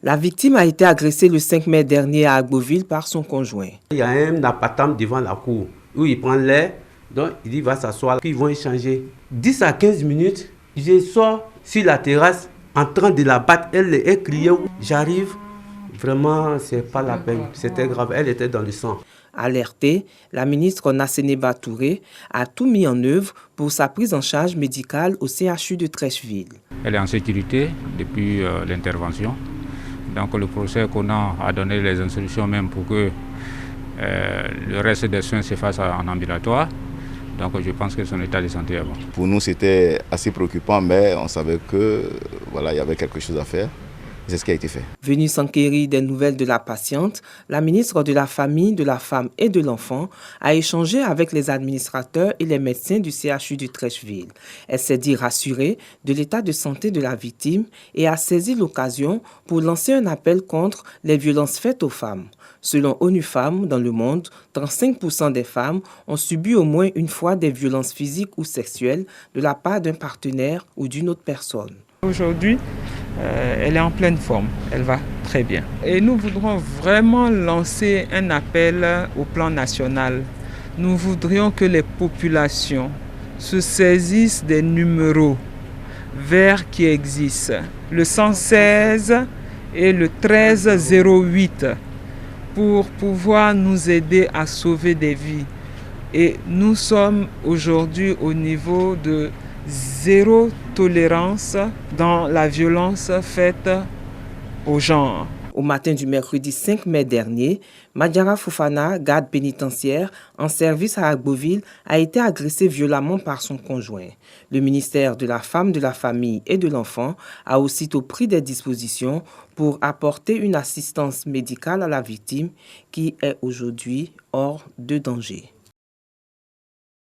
La victime a été agressée le 5 mai dernier à Agboville par son conjoint. Il y a un appartement devant la cour où il prend l'air, donc il dit il va s'asseoir, puis ils vont échanger. 10 à 15 minutes, je sors sur la terrasse en train de la battre. Elle est criée, j'arrive, vraiment c'est pas la peine, c'était grave, elle était dans le sang. Alertée, la ministre Nasseneba Touré a tout mis en œuvre pour sa prise en charge médicale au CHU de Trècheville. Elle est en sécurité depuis l'intervention. Donc le professeur Conan a donné les instructions même pour que le reste des soins se fassent en ambulatoire. Donc je pense que son état de santé est bon. Pour nous c'était assez préoccupant, mais on savait que voilà, il y avait quelque chose à faire. C'est ce qui a été fait. Venue s'enquérir des nouvelles de la patiente, la ministre de la Famille, de la Femme et de l'Enfant a échangé avec les administrateurs et les médecins du CHU de Trècheville. Elle s'est dit rassurée de l'état de santé de la victime et a saisi l'occasion pour lancer un appel contre les violences faites aux femmes. Selon ONU Femmes, dans le monde, 35% des femmes ont subi au moins une fois des violences physiques ou sexuelles de la part d'un partenaire ou d'une autre personne. Aujourd'hui, elle est en pleine forme, elle va très bien. Et nous voudrons vraiment lancer un appel au plan national. Nous voudrions que les populations se saisissent des numéros verts qui existent, le 116 et le 1308, pour pouvoir nous aider à sauver des vies. Et nous sommes aujourd'hui au niveau de zéro tolérance dans la violence faite aux genre. Au matin du mercredi 5 mai dernier, Madiara Fofana, garde pénitentiaire en service à Agboville, a été agressée violemment par son conjoint. Le ministère de la Femme, de la Famille et de l'Enfant a aussitôt pris des dispositions pour apporter une assistance médicale à la victime qui est aujourd'hui hors de danger.